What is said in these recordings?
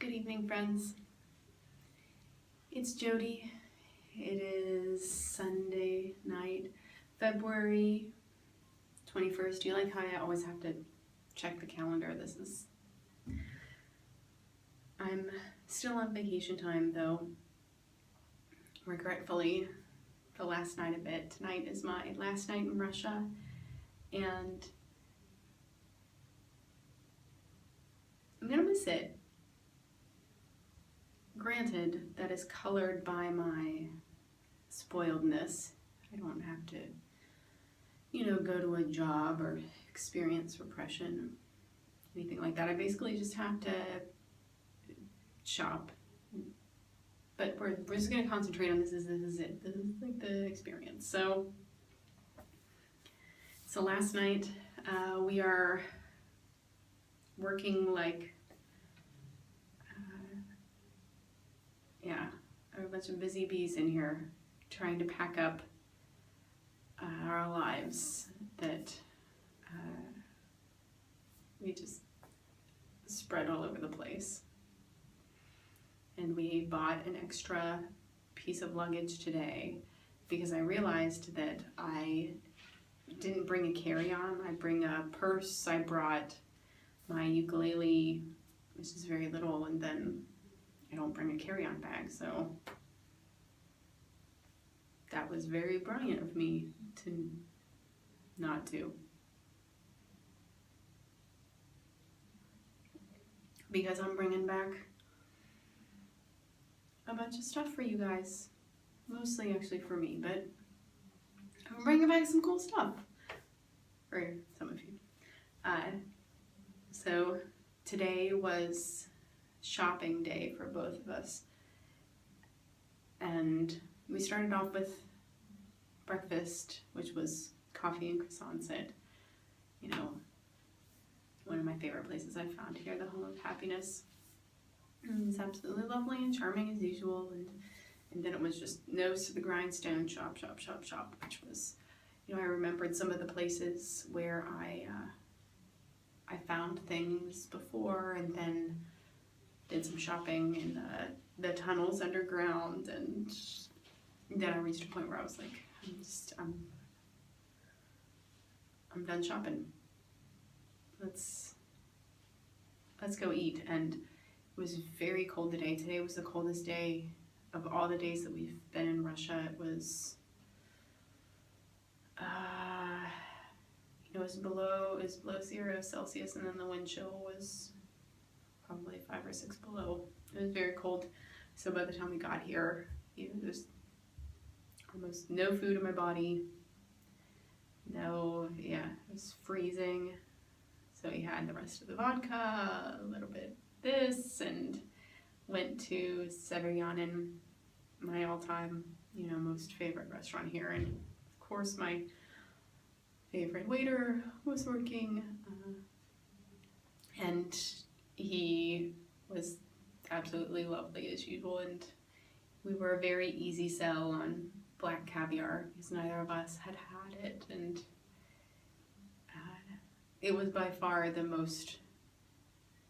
Good evening, friends. It's Jody. It is Sunday night, February 21st. Do you like how I always have to check the calendar? I'm still on vacation time, though. Regretfully, the last night of it. Tonight is my last night in Russia, and I'm gonna miss it. Granted, that is colored by my spoiledness. I don't have to, go to a job or experience repression, anything like that. I basically just have to shop. But we're just going to concentrate on this is it. This is like the experience. So last night we are working like, a bunch of busy bees in here trying to pack up our lives that we just spread all over the place. And we bought an extra piece of luggage today because I realized that I didn't bring a carry-on. I bring a purse. I brought my ukulele, which is very little, and then I don't bring a carry-on bag. So that was very brilliant of me to not do. Because I'm bringing back a bunch of stuff for you guys. Mostly actually for me, but I'm bringing back some cool stuff for some of you. So today was shopping day for both of us. And we started off with breakfast, which was coffee and croissants at, one of my favorite places I've found here, the Home of Happiness. It was absolutely lovely and charming as usual, and then it was just nose to the grindstone, shop, which was, I remembered some of the places where I found things before, and then did some shopping in the tunnels underground, and then I reached a point where I was like, I'm done shopping. Let's go eat. And it was very cold today. Today was the coldest day of all the days that we've been in Russia. It was, it was below 0 Celsius, and then the wind chill was probably 5 or 6 below. It was very cold. So by the time we got here, there's almost no food in my body. It was freezing. So we had the rest of the vodka, a little bit this, and went to Severyanin, my all-time, most favorite restaurant here. And of course, my favorite waiter was working, and he was absolutely lovely as usual. And we were a very easy sell on black caviar because neither of us had it, and it was by far the most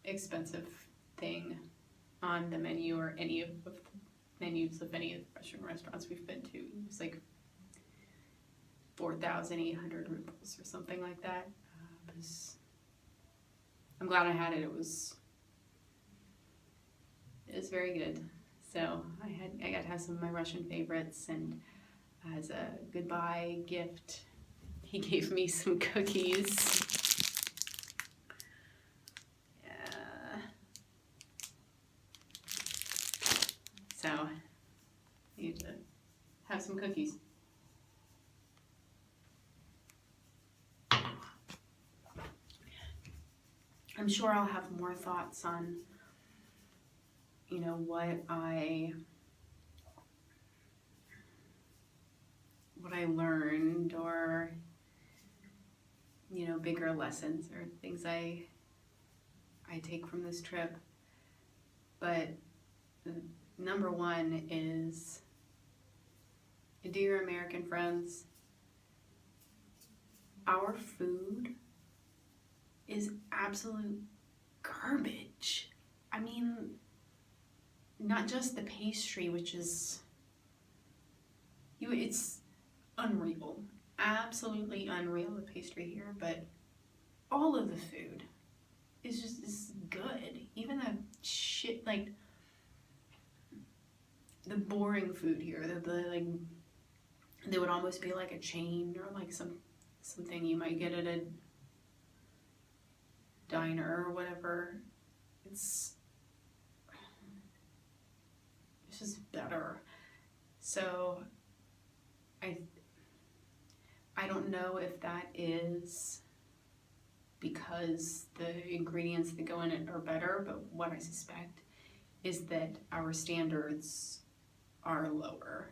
expensive thing on the menu or any of the menus of any of the Russian restaurants we've been to. It was like 4,800 rubles or something like that. I'm glad I had it. It was very good. So I got to have some of my Russian favorites, and as a goodbye gift, he gave me some cookies. So I need to have some cookies. I'm sure I'll have more thoughts on, what I learned, or, bigger lessons or things I take from this trip. But number one is, dear American friends, our food is absolute garbage. I mean, not just the pastry, which is, it's unreal, absolutely unreal, the pastry here, but all of the food is good. Even the shit, like the boring food here, the like, they would almost be like a chain or like something you might get at a diner or whatever. It's just better. So I don't know if that is because the ingredients that go in it are better, but what I suspect is that our standards are lower.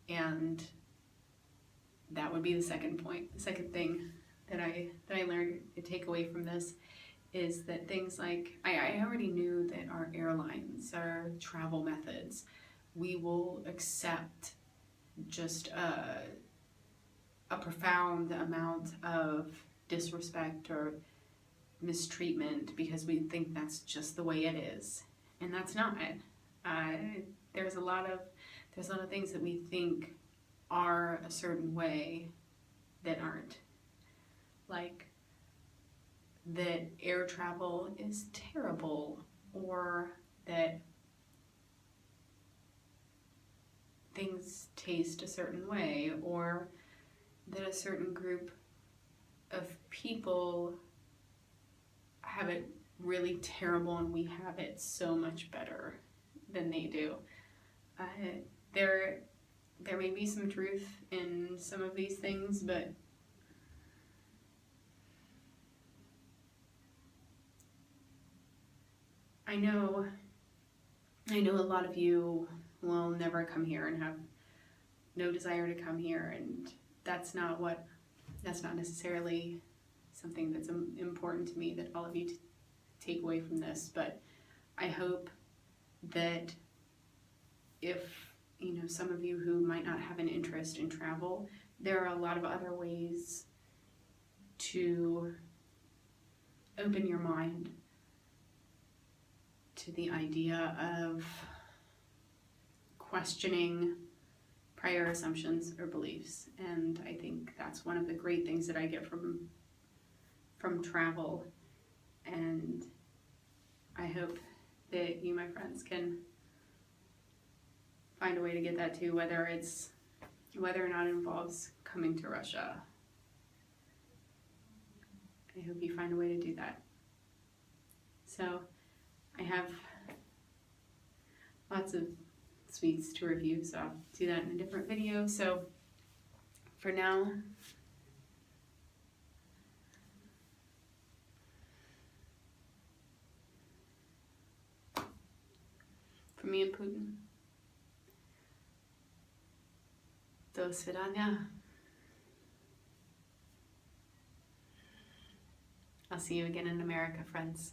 And that would be the second point. The second thing that I learned to take away from this is that things like, I already knew that our airlines, our travel methods, we will accept just a profound amount of disrespect or mistreatment because we think that's just the way it is, and that's not. There's a lot of things that we think are a certain way that aren't. Like that air travel is terrible, or that things taste a certain way, or that a certain group of people have it really terrible and we have it so much better than they do. There may be some truth in some of these things, but I know a lot of you will never come here and have no desire to come here, and that's not necessarily something that's important to me that all of you take away from this. But I hope that if some of you who might not have an interest in travel, there are a lot of other ways to open your mind to the idea of questioning prior assumptions or beliefs. And I think that's one of the great things that I get from travel, and I hope that you, my friends, can find a way to get that too, whether or not it involves coming to Russia. I hope you find a way to do that. So I have lots of sweets to review, so I'll do that in a different video. So for now, for me and Putin, do svidaniya. I'll see you again in America, friends.